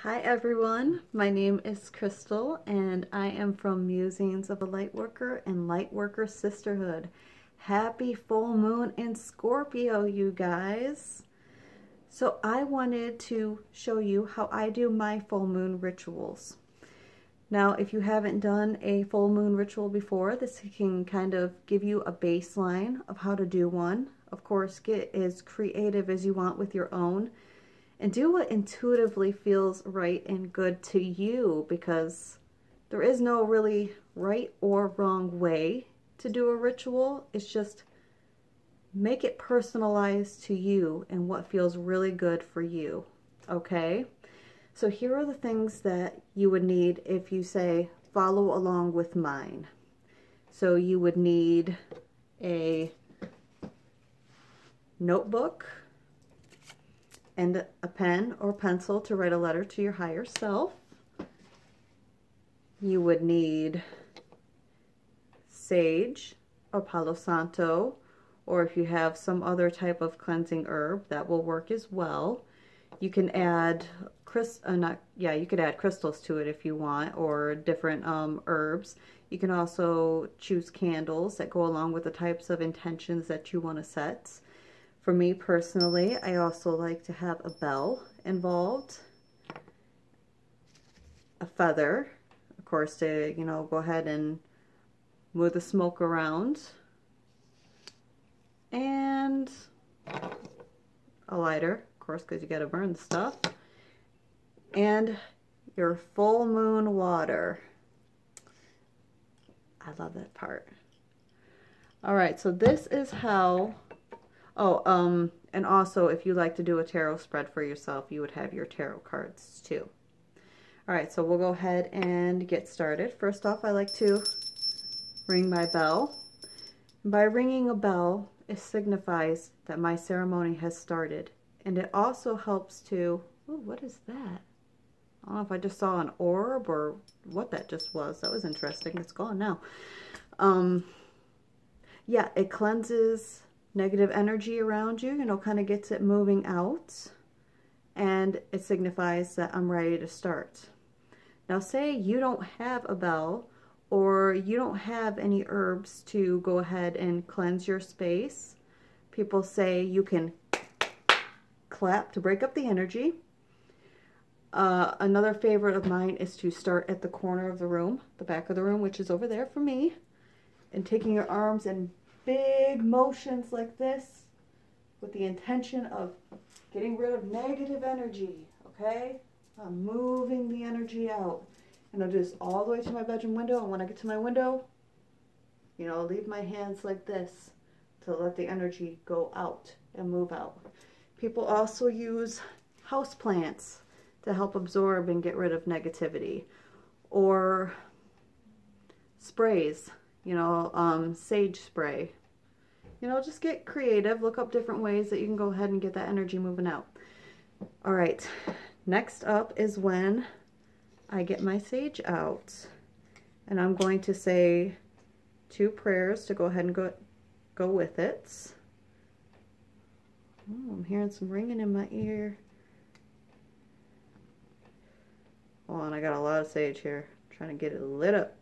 Hi everyone, my name is Crystal and I am from Musings of a Lightworker and Lightworker Sisterhood. Happy full moon in Scorpio, you guys. So I wanted to show you how I do my full moon rituals. Now, if you haven't done a full moon ritual before, this can kind of give you a baseline of how to do one. Of course, get as creative as you want with your own. And do what intuitively feels right and good to you, because there is no really right or wrong way to do a ritual. It's just make it personalized to you and what feels really good for you. Okay? So here are the things that you would need if you say follow along with mine. So you would need a notebook and a pen or pencil to write a letter to your higher self. You would need sage or palo santo, or if you have some other type of cleansing herb, that will work as well. You can add you could add crystals to it if you want, or different herbs. You can also choose candles that go along with the types of intentions that you want to set. For me personally, I also like to have a bell involved, a feather, of course, to, go ahead and move the smoke around, and a lighter, of course, because you got to burn the stuff, and your full moon water. I love that part. All right, so this is how... and also if you like to do a tarot spread for yourself, you would have your tarot cards too. All right, so we'll go ahead and get started. First off, I like to ring my bell. By ringing a bell, it signifies that my ceremony has started. And it also helps to, ooh, what is that? I don't know if I just saw an orb or what that just was. That was interesting. It's gone now. Yeah, it cleanses negative energy around you, kind of gets it moving out, and it signifies that I'm ready to start. Now, say you don't have a bell or you don't have any herbs to go ahead and cleanse your space. People say you can clap to break up the energy. Another favorite of mine is to start at the corner of the room, the back of the room, which is over there for me, and taking your arms and big motions like this with the intention of getting rid of negative energy, okay? I'm moving the energy out. And I'll do this all the way to my bedroom window, and when I get to my window, I'll leave my hands like this to let the energy go out and move out. People also use house plants to help absorb and get rid of negativity, or sprays, sage spray. Just get creative. Look up different ways that you can go ahead and get that energy moving out. All right, next up is when I get my sage out. And I'm going to say 2 prayers to go ahead and go with it. Oh, I'm hearing some ringing in my ear. Oh, and I got a lot of sage here. I'm trying to get it lit up.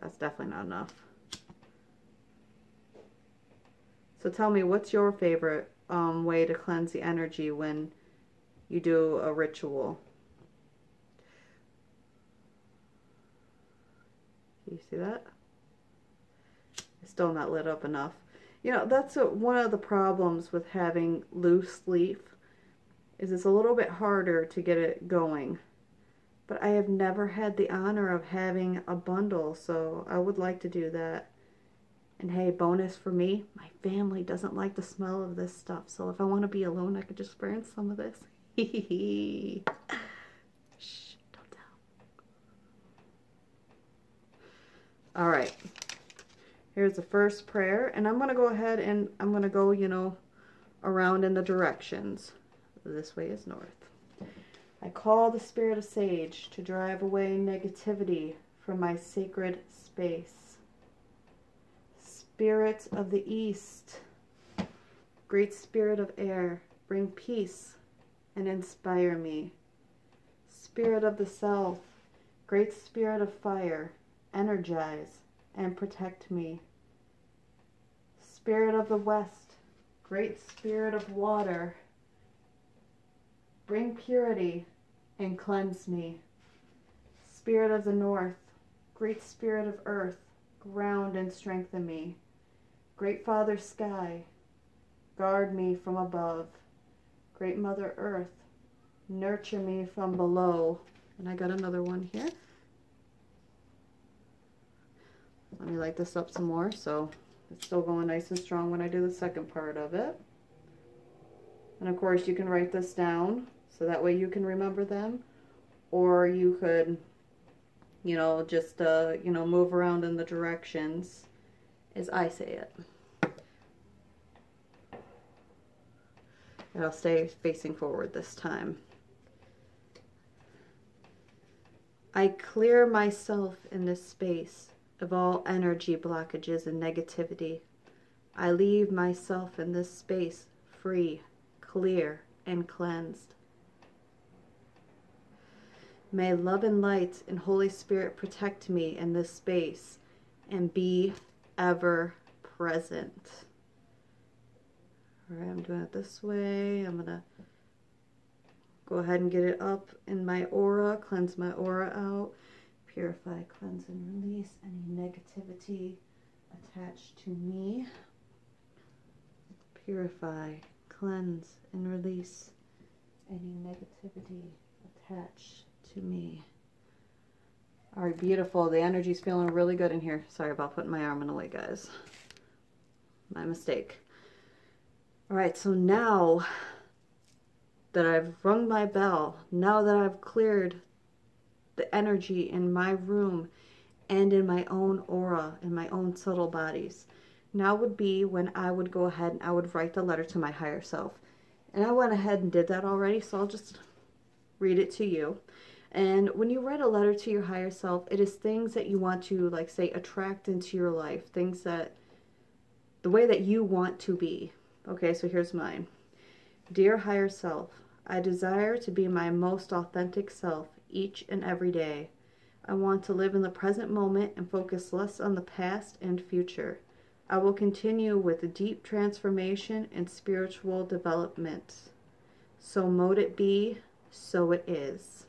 That's definitely not enough. So tell me, what's your favorite way to cleanse the energy when you do a ritual? Can you see that? It's still not lit up enough. That's one of the problems with having loose leaf, is it's a little bit harder to get it going. But I have never had the honor of having a bundle, so I would like to do that. And hey, bonus for me, my family doesn't like the smell of this stuff. So if I want to be alone, I could just burn some of this. Shh, don't tell. All right. Here's the first prayer. And I'm going to go ahead and I'm going to go, around in the directions. This way is north. I call the spirit of sage to drive away negativity from my sacred space. Spirit of the east, great spirit of air, bring peace and inspire me. Spirit of the South, Great Spirit of Fire, energize and protect me. Spirit of the West, Great Spirit of Water, bring purity and cleanse me. Spirit of the North, Great Spirit of Earth, ground and strengthen me. Great Father Sky, guard me from above. Great Mother Earth, nurture me from below. And I got another one here. Let me light this up some more so it's still going nice and strong when I do the second part of it. And of course you can write this down so that way you can remember them, or you could, you know, just, you know, move around in the directions as I say it. And I'll stay facing forward this time. I clear myself in this space of all energy blockages and negativity. I leave myself in this space free, clear, and cleansed. May love and light and Holy Spirit protect me in this space and be ever present. All right, I'm doing it this way. I'm gonna go ahead and get it up in my aura, cleanse my aura out, purify, cleanse, and release any negativity attached to me. Purify, cleanse, and release any negativity attached to me. All right, beautiful. The energy's feeling really good in here. Sorry about putting my arm in the way, guys. My mistake. All right, so now that I've rung my bell, now that I've cleared the energy in my room and in my own aura, in my own subtle bodies, now would be when I would go ahead and I would write the letter to my higher self. And I went ahead and did that already, so I'll just read it to you. And when you write a letter to your higher self, it is things that you want to, like, say, attract into your life, things that, the way that you want to be. Okay, so here's mine. Dear higher self, I desire to be my most authentic self each and every day. I want to live in the present moment and focus less on the past and future. I will continue with deep transformation and spiritual development. So mote it be, so it is.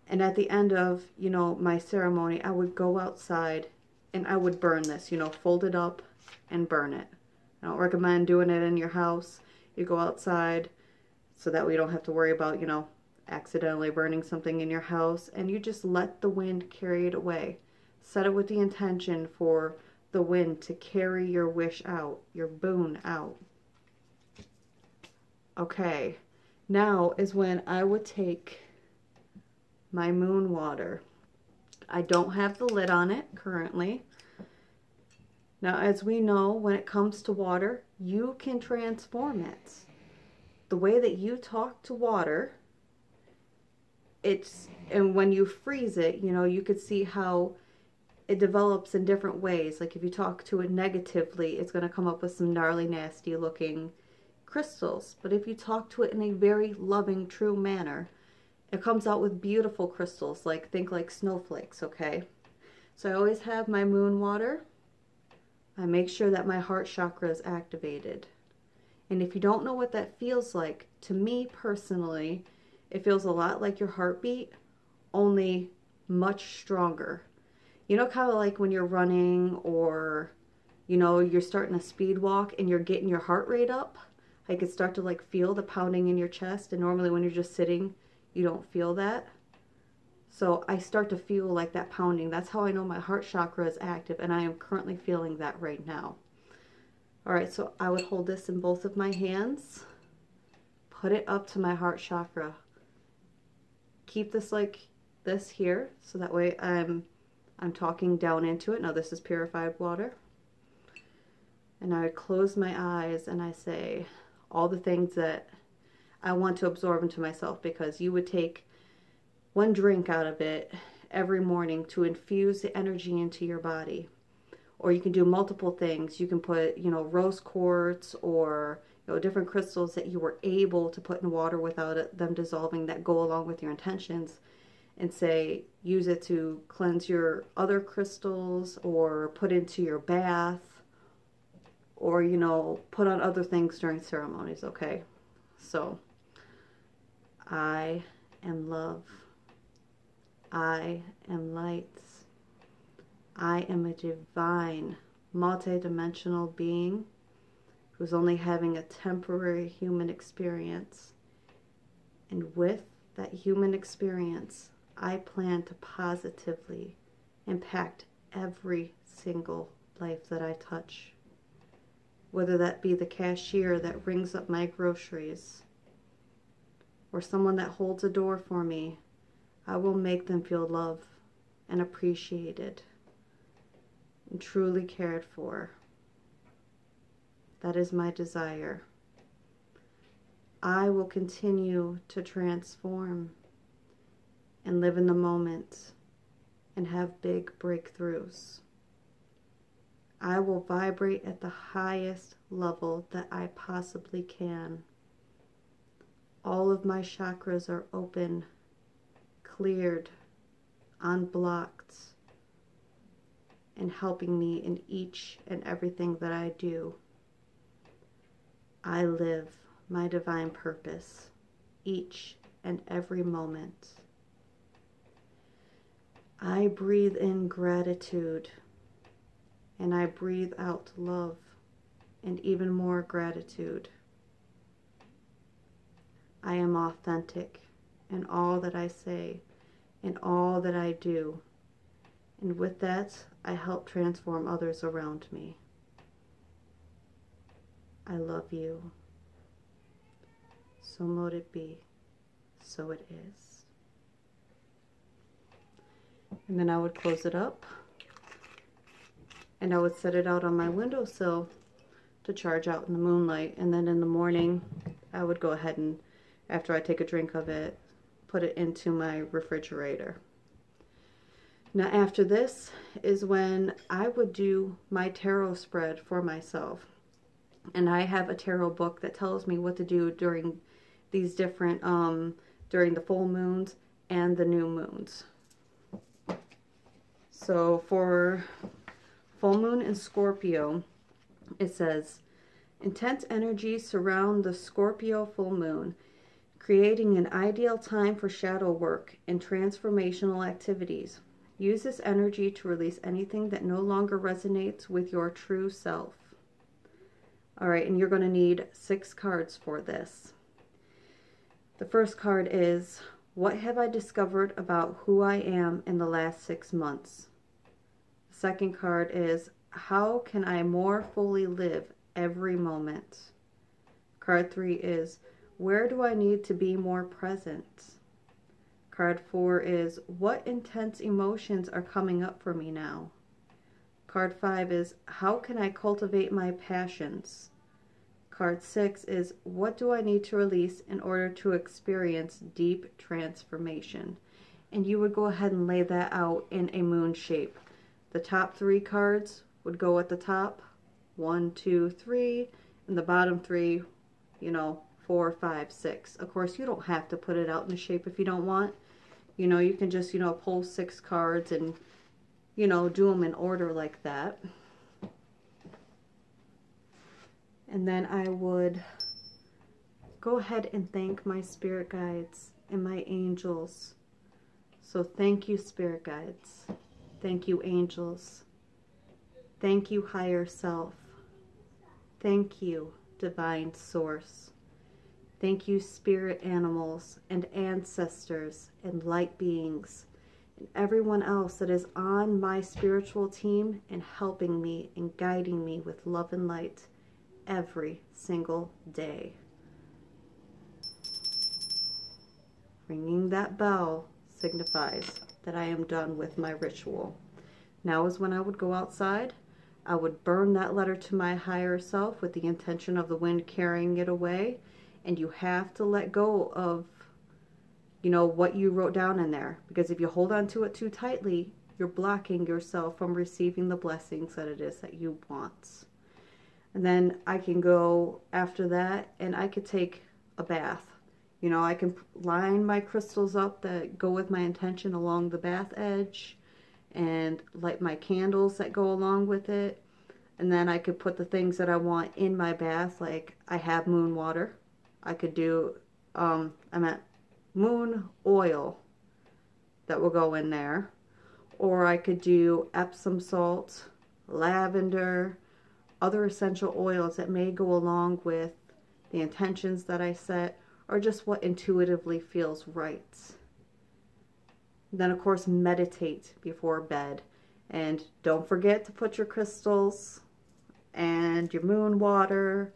And at the end of, you know, my ceremony, I would go outside and I would burn this, you know, fold it up and burn it. I don't recommend doing it in your house. You go outside so that we don't have to worry about, you know, accidentally burning something in your house, and you just let the wind carry it away. Set it with the intention for the wind to carry your wish out, your boon out. Okay, now is when I would take my moon water. I don't have the lid on it currently. Now, as we know, when it comes to water, you can transform it. The way that you talk to water, and when you freeze it, you know, you could see how it develops in different ways. Like if you talk to it negatively, it's going to come up with some gnarly, nasty looking crystals. But if you talk to it in a very loving, true manner, it comes out with beautiful crystals, like, think like snowflakes, okay? So I always have my moon water. I make sure that my heart chakra is activated. And if you don't know what that feels like, to me personally, it feels a lot like your heartbeat, only much stronger. You know, kind of like when you're running, or, you know, you're starting a speed walk and you're getting your heart rate up. I could start to like feel the pounding in your chest, and normally when you're just sitting, you don't feel that. So I start to feel like that pounding. That's how I know my heart chakra is active, and I am currently feeling that right now. All right, so I would hold this in both of my hands, put it up to my heart chakra. Keep this like this here, so that way I'm talking down into it. Now this is purified water. And I would close my eyes and I say all the things that I want to absorb into myself, because you would take one drink out of it every morning to infuse the energy into your body. Or you can do multiple things. You can put, you know, rose quartz, or different crystals that you were able to put in water without them dissolving that go along with your intentions, and say use it to cleanse your other crystals or put into your bath, or put on other things during ceremonies. Okay, so I am love. I am light. I am a divine, multi-dimensional being who's only having a temporary human experience. And with that human experience, I plan to positively impact every single life that I touch. Whether that be the cashier that rings up my groceries, or someone that holds a door for me, I will make them feel loved and appreciated and truly cared for. That is my desire. I will continue to transform and live in the moment and have big breakthroughs. I will vibrate at the highest level that I possibly can. All of my chakras are open, cleared, unblocked, and helping me in each and everything that I do. I live my divine purpose each and every moment. I breathe in gratitude, and I breathe out love and even more gratitude. I am authentic in all that I say, in all that I do. And with that, I help transform others around me. I love you. So mote it be. So it is. And then I would close it up. And I would set it out on my windowsill to charge out in the moonlight. And then in the morning, I would go ahead and, after I take a drink of it, put it into my refrigerator. Now after this is when I would do my tarot spread for myself. And I have a tarot book that tells me what to do during these different, during the full moons and the new moons. So for full moon in Scorpio, it says, intense energies surround the Scorpio full moon, creating an ideal time for shadow work and transformational activities. Use this energy to release anything that no longer resonates with your true self. All right, and you're going to need 6 cards for this. The first card is, what have I discovered about who I am in the last 6 months? The second card is, how can I more fully live every moment? Card 3 is, where do I need to be more present? Card 4 is, what intense emotions are coming up for me now? Card 5 is, how can I cultivate my passions? Card 6 is, what do I need to release in order to experience deep transformation? And you would go ahead and lay that out in a moon shape. The top 3 cards would go at the top, 1, 2, 3, and the bottom 3, 4, 5, 6. Of course, you don't have to put it out in the shape if you don't want. You can just, pull 6 cards and, do them in order like that. And then I would go ahead and thank my spirit guides and my angels. So thank you, spirit guides. Thank you, angels. Thank you, higher self. Thank you, divine source. Thank you, spirit animals and ancestors and light beings and everyone else that is on my spiritual team and helping me and guiding me with love and light every single day. Ringing that bell signifies that I am done with my ritual. Now is when I would go outside. I would burn that letter to my higher self with the intention of the wind carrying it away. And you have to let go of, what you wrote down in there. Because if you hold on to it too tightly, you're blocking yourself from receiving the blessings that it is that you want. And then I can go after that and I could take a bath. You know, I can line my crystals up that go with my intention along the bath edge and light my candles that go along with it. And then I could put the things that I want in my bath, like I have moon water. I could do, I meant moon oil that will go in there. Or I could do Epsom salt, lavender, other essential oils that may go along with the intentions that I set, or just what intuitively feels right. Then of course meditate before bed, and don't forget to put your crystals and your moon water,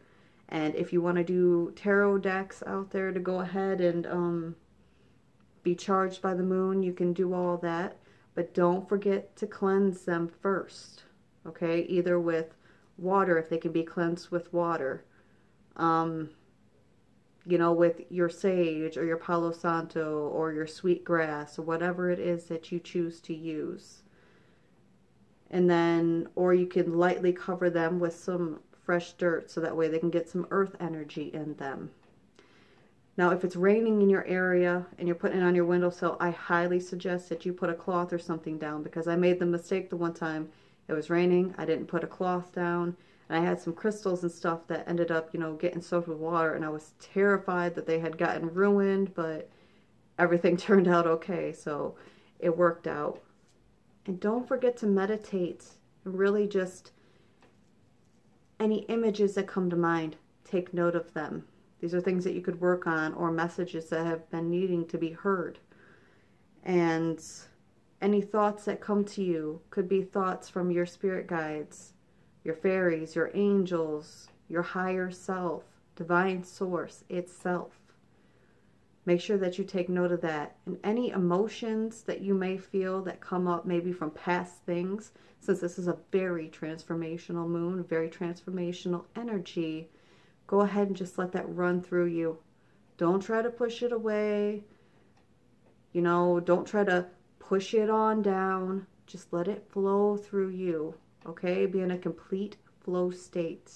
and if you want to do tarot decks out there to go ahead and be charged by the moon, you can do all that, but don't forget to cleanse them first, okay? Either with water, if they can be cleansed with water, you know, with your sage or your Palo Santo or your sweet grass or whatever it is that you choose to use. And then, or you can lightly cover them with some fresh dirt so that way they can get some earth energy in them. Now, if it's raining in your area and you're putting it on your windowsill, I highly suggest that you put a cloth or something down, because I made the mistake the one time. It was raining, I didn't put a cloth down, and I had some crystals and stuff that ended up, you know, getting soaked with water, and I was terrified that they had gotten ruined, but everything turned out okay, so it worked out. And don't forget to meditate, and really just any images that come to mind, take note of them. These are things that you could work on, or messages that have been needing to be heard. And any thoughts that come to you could be thoughts from your spirit guides, your fairies, your angels, your higher self, divine source itself. Make sure that you take note of that. And any emotions that you may feel that come up maybe from past things, since this is a very transformational moon, very transformational energy, go ahead and just let that run through you. Don't try to push it away. You know, don't try to push it on down. Just let it flow through you, okay? Be in a complete flow state.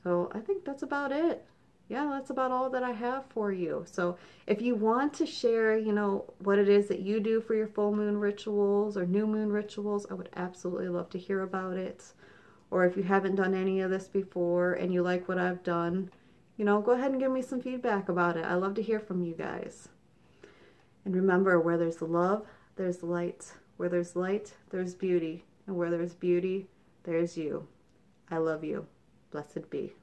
So I think that's about it. Yeah, that's about all that I have for you. So if you want to share, you know, what it is that you do for your full moon rituals or new moon rituals, I would absolutely love to hear about it. Or if you haven't done any of this before and you like what I've done, you know, go ahead and give me some feedback about it. I love to hear from you guys. And remember, where there's love, there's light. Where there's light, there's beauty. And where there's beauty, there's you. I love you. Blessed be.